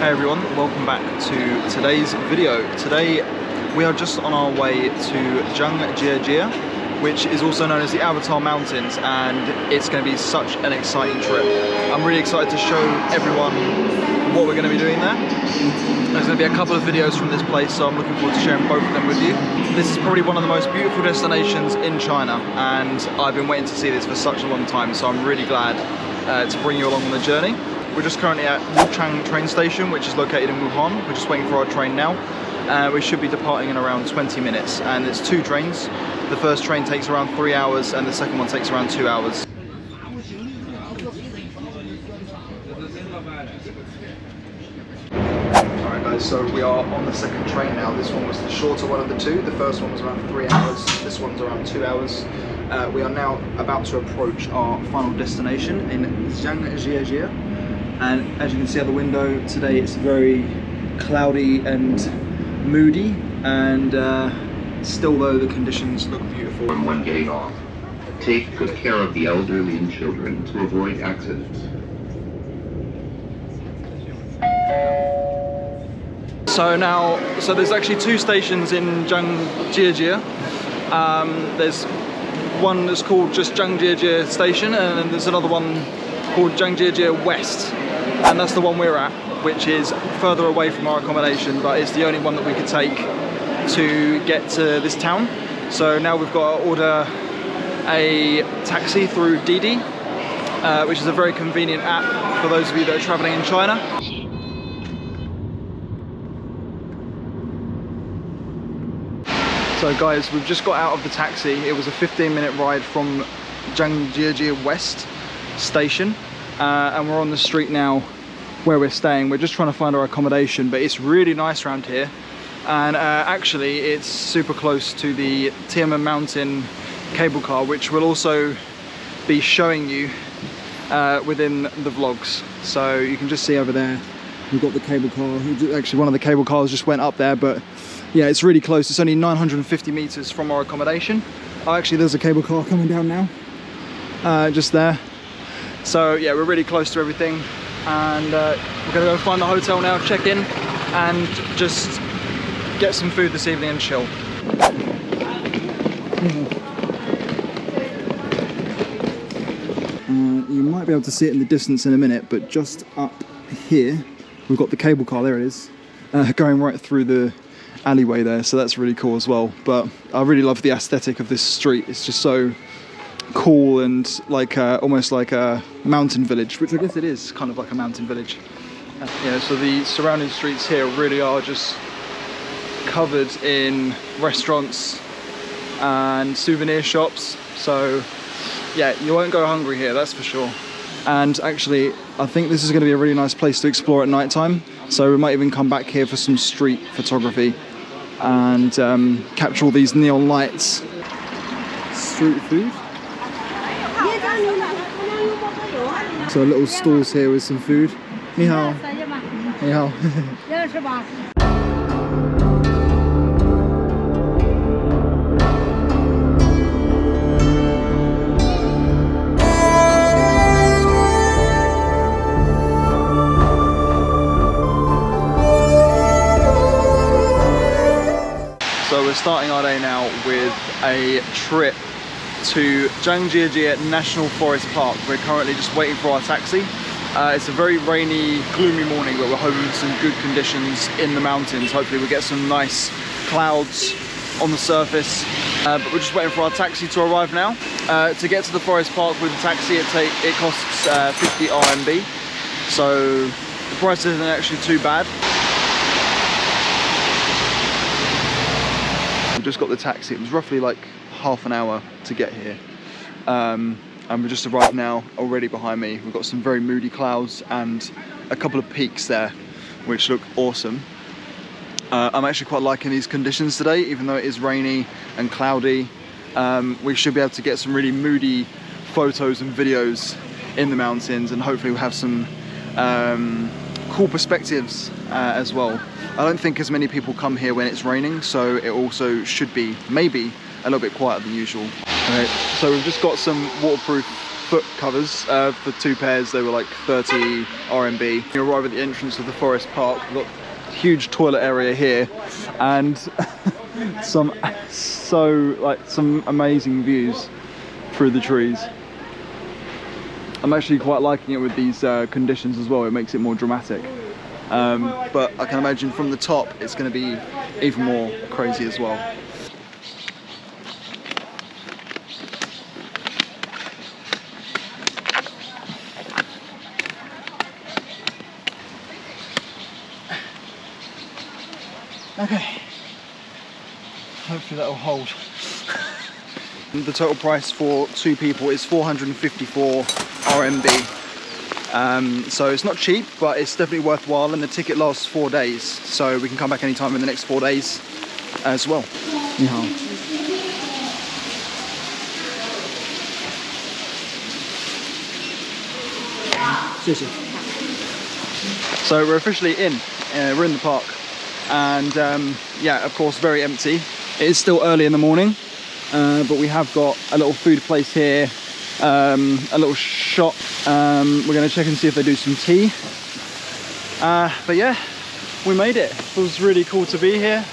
Hey everyone, welcome back to today's video. Today we are just on our way to Zhangjiajie, which is also known as the Avatar Mountains, and it's going to be such an exciting trip. I'm really excited to show everyone what we're going to be doing there. There's going to be a couple of videos from this place, so I'm looking forward to sharing both of them with you. This is probably one of the most beautiful destinations in China, and I've been waiting to see this for such a long time, so I'm really glad to bring you along on the journey. We're just currently at Wuchang train station, which is located in Wuhan. We're just waiting for our train now. We should be departing in around 20 minutes, and it's two trains. The first train takes around 3 hours, and the second one takes around 2 hours. Alright guys, so we are on the second train now. This one was the shorter one of the two. The first one was around 3 hours. This one's around 2 hours. We are now about to approach our final destination in Zhangjiajie. And as you can see out the window, today it's very cloudy and moody, and still though the conditions look beautiful. When getting off, take good care of the elderly and children to avoid accidents. So there's actually two stations in Zhangjiajie. There's one that's called just Zhangjiajie Station, and then there's another one called Zhangjiajie West, and that's the one we're at, which is further away from our accommodation, but it's the only one that we could take to get to this town. So now we've got to order a taxi through Didi, which is a very convenient app for those of you that are traveling in China. So guys, we've just got out of the taxi. It was a 15-minute ride from Zhangjiajie West station, and we're on the street now where we're staying. We're just trying to find our accommodation, but it's really nice around here, and actually it's super close to the Tianmen Mountain cable car, which we'll also be showing you within the vlogs. So you can just see over there we've got the cable car. Actually one of the cable cars just went up there, but yeah, it's really close. It's only 950 meters from our accommodation. Oh, actually there's a cable car coming down now, just there. So yeah, we're really close to everything, and we're gonna go find the hotel now, check in, and just get some food this evening and chill. You might be able to see it in the distance in a minute, but just up here we've got the cable car. There it is, going right through the alleyway there, so that's really cool as well. But I really love the aesthetic of this street. It's just so cool and like almost like a mountain village, which I guess it is kind of like a mountain village. Yeah, so the surrounding streets here really are just covered in restaurants and souvenir shops, so yeah, you won't go hungry here, that's for sure. And actually I think this is going to be a really nice place to explore at night time, so we might even come back here for some street photography and capture all these neon lights. Street food. So little stalls here with some food. Ni hao. Ni hao. So we're starting our day now with a trip to Zhangjiajie National Forest Park. We're currently just waiting for our taxi. It's a very rainy, gloomy morning, but we're hoping for some good conditions in the mountains. Hopefully we get some nice clouds on the surface. But we're just waiting for our taxi to arrive now. To get to the forest park with the taxi, it costs 50 RMB. So the price isn't actually too bad. We just got the taxi. It was roughly like half an hour to get here, and we just arrived now. Already behind me we've got some very moody clouds and a couple of peaks there which look awesome. I'm actually quite liking these conditions today, even though it is rainy and cloudy. We should be able to get some really moody photos and videos in the mountains, and hopefully we'll have some cool perspectives as well. I don't think as many people come here when it's raining, so it also should be maybe a little bit quieter than usual. Okay, so we've just got some waterproof foot covers for 2 pairs. They were like 30 RMB. You arrive at the entrance of the forest park. We've got a huge toilet area here, and some amazing views through the trees. I'm actually quite liking it with these conditions as well. It makes it more dramatic. But I can imagine from the top it's going to be even more crazy as well. Okay, hopefully that will hold. The total price for 2 people is 454 RMB. So it's not cheap, but it's definitely worthwhile, and the ticket lasts 4 days. So we can come back anytime in the next 4 days as well. Yeah. So we're officially in. We're in the park. And yeah, of course, very empty. It is still early in the morning, but we have got a little food place here, a little shop. We're going to check and see if they do some tea. But yeah, we made it. It was really cool to be here.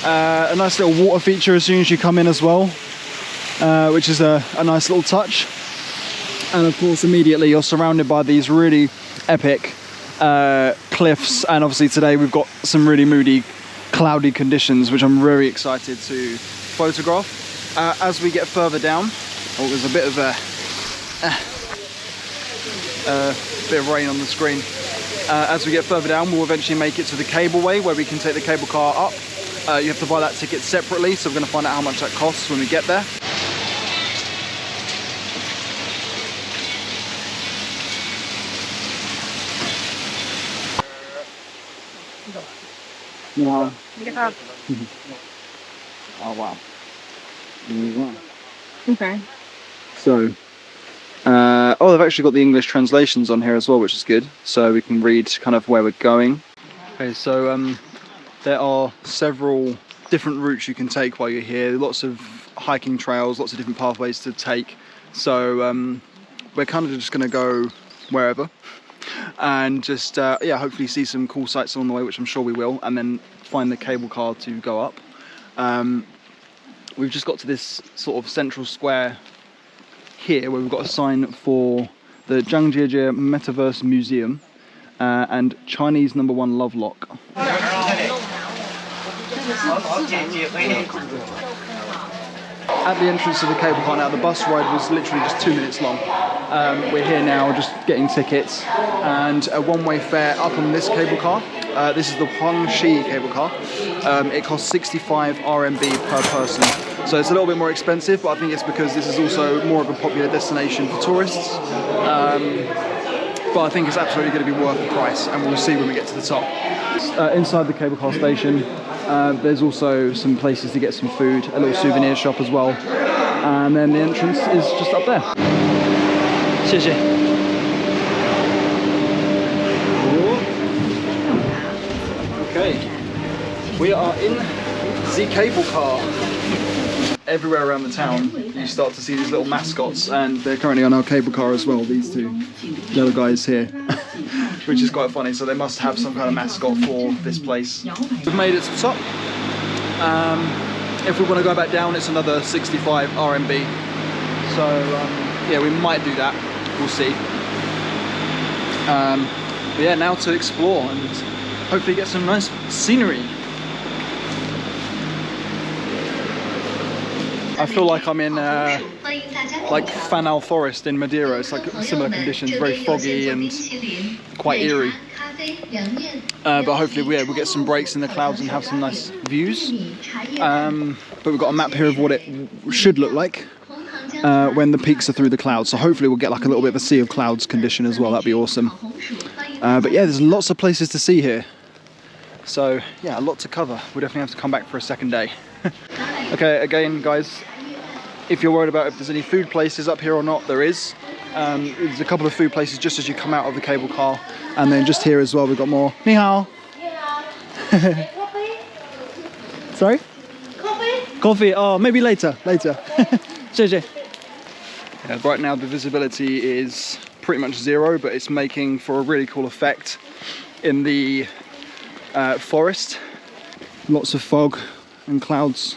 A nice little water feature as soon as you come in as well, which is a nice little touch. And of course, immediately you're surrounded by these really epic cliffs, and obviously today we've got some really moody, cloudy conditions, which I'm very excited to photograph. As we get further down, oh, there's a bit of rain on the screen. As we get further down, we'll eventually make it to the cableway where we can take the cable car up. You have to buy that ticket separately, so we're going to find out how much that costs when we get there. Yeah. Oh wow. Okay. So, oh, they've actually got the English translations on here as well, which is good. So we can read kind of where we're going. Okay, so there are several different routes you can take while you're here. Lots of hiking trails, lots of different pathways to take. So we're kind of just going to go wherever. And just yeah, hopefully see some cool sights along the way, which I'm sure we will, and then find the cable car to go up. We've just got to this sort of central square here where we've got a sign for the Zhangjiajie Metaverse Museum and Chinese #1 Love Lock. At the entrance to the cable car now, the bus ride was literally just 2 minutes long. We're here now just getting tickets, and a one-way fare up on this cable car. This is the Huangxi cable car. It costs 65 RMB per person. So it's a little bit more expensive, but I think it's because this is also more of a popular destination for tourists. But I think it's absolutely going to be worth the price, and we'll see when we get to the top. Inside the cable car station, there's also some places to get some food, a little souvenir shop as well. And then the entrance is just up there. 谢谢. Okay, we are in the cable car. Everywhere around the town you start to see these little mascots, and they're currently on our cable car as well, these two little guys here. Which is quite funny, so they must have some kind of mascot for this place. We've made it to the top. If we want to go back down, it's another 65 RMB. So yeah, we might do that, we'll see. But yeah, now to explore and hopefully get some nice scenery. I feel like I'm in like Fanal Forest in Madeira. It's like similar conditions, very foggy and quite eerie. But hopefully we'll get some breaks in the clouds and have some nice views. But we've got a map here of what it should look like when the peaks are through the clouds. So hopefully we'll get like a little bit of a sea of clouds condition as well. That'd be awesome. But yeah, there's lots of places to see here. So yeah, a lot to cover. We'll definitely have to come back for a second day. Okay, again guys, if you're worried about if there's any food places up here or not, there is. There's a couple of food places just as you come out of the cable car, and then just here as well we've got more. Ni hao. Sorry? Coffee? Coffee, oh maybe later. 谢谢. Yeah, right now the visibility is pretty much zero, but it's making for a really cool effect in the forest. Lots of fog and clouds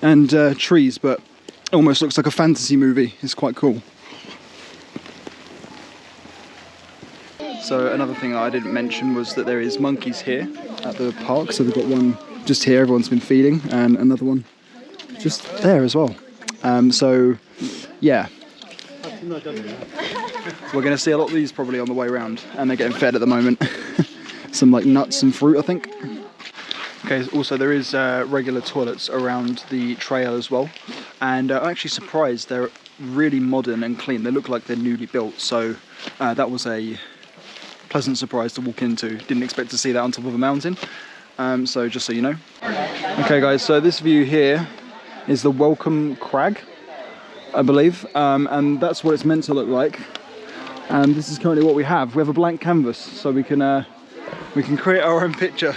and trees, but it almost looks like a fantasy movie. It's quite cool. So another thing that I didn't mention was that there is monkeys here at the park. So we've got one just here, everyone's been feeding, and another one just there as well. So yeah, we're going to see a lot of these probably on the way around, and they're getting fed at the moment. Some like nuts and fruit, I think. Okay, also there is regular toilets around the trail as well, and I'm actually surprised they're really modern and clean. They look like they're newly built, so that was a pleasant surprise to walk into. Didn't expect to see that on top of a mountain, so just so you know. Okay guys, so this view here is the Welcome Crag, I believe, and that's what it's meant to look like. And this is currently what we have. We have a blank canvas, so we can create our own picture.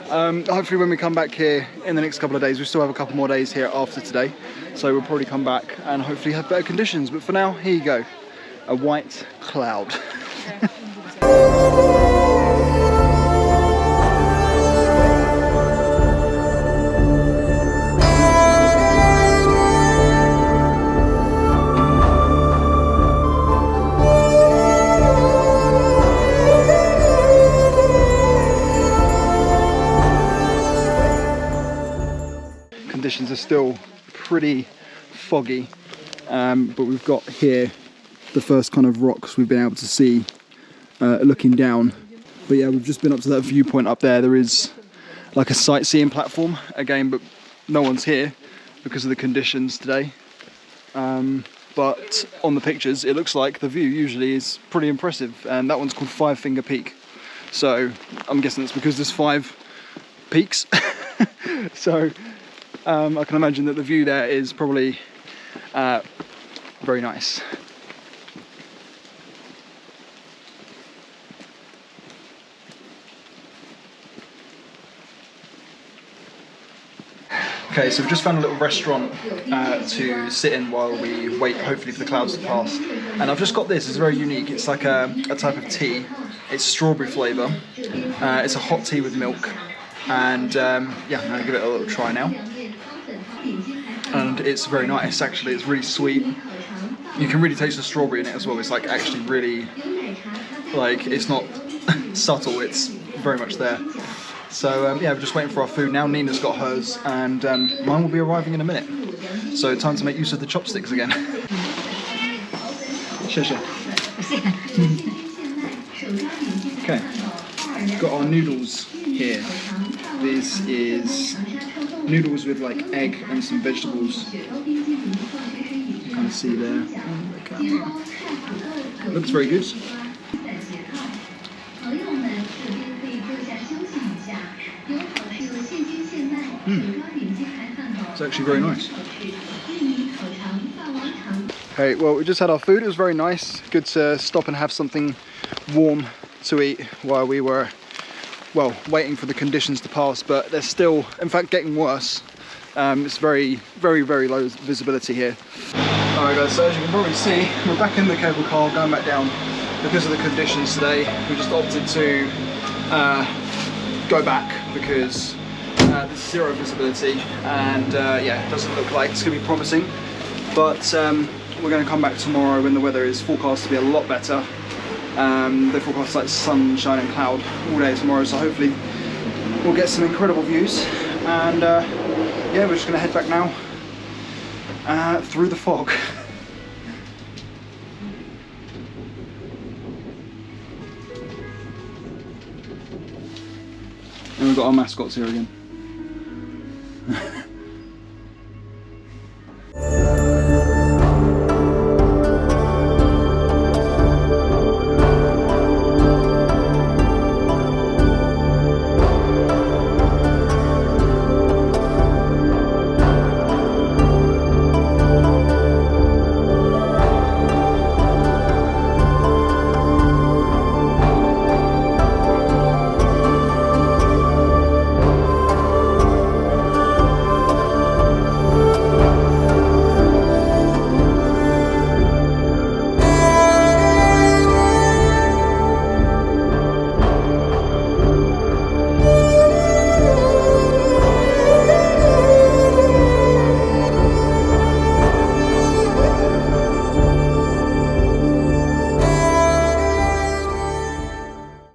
Hopefully when we come back here in the next couple of days, we still have a couple more days here after today, so we'll probably come back and hopefully have better conditions. But for now, here you go, a white cloud. Conditions are still pretty foggy, but we've got here the first kind of rocks we've been able to see looking down. But yeah, we've just been up to that viewpoint up there. There is like a sightseeing platform again, but no one's here because of the conditions today. But on the pictures it looks like the view usually is pretty impressive, and that one's called Five Finger Peak, so I'm guessing it's because there's 5 peaks. So I can imagine that the view there is probably very nice. Okay, so we've just found a little restaurant to sit in while we wait, hopefully, for the clouds to pass. And I've just got this. It's very unique. It's like a type of tea. It's strawberry flavour. It's a hot tea with milk. And yeah, I'm going to give it a little try now. And it's very nice, actually. It's really sweet. You can really taste the strawberry in it as well. It's like actually really, like, it's not subtle. It's very much there. So yeah, we're just waiting for our food now. Nina's got hers, and mine will be arriving in a minute. So time to make use of the chopsticks again. Okay, got our noodles here. This is noodles with like egg and some vegetables. You can see there. Looks very good. It's actually very nice. Okay, well, we just had our food. It was very nice. Good to stop and have something warm to eat while we were, well, waiting for the conditions to pass, but they're still, in fact, getting worse. It's very, very, very low visibility here. Alright guys, so as you can probably see, we're back in the cable car, going back down because of the conditions today. We just opted to go back because there's zero visibility, and yeah, it doesn't look like it's going to be promising. But we're going to come back tomorrow when the weather is forecast to be a lot better. They forecast like sunshine and cloud all day tomorrow, so hopefully we'll get some incredible views. And yeah, we're just going to head back now through the fog. And we've got our mascots here again.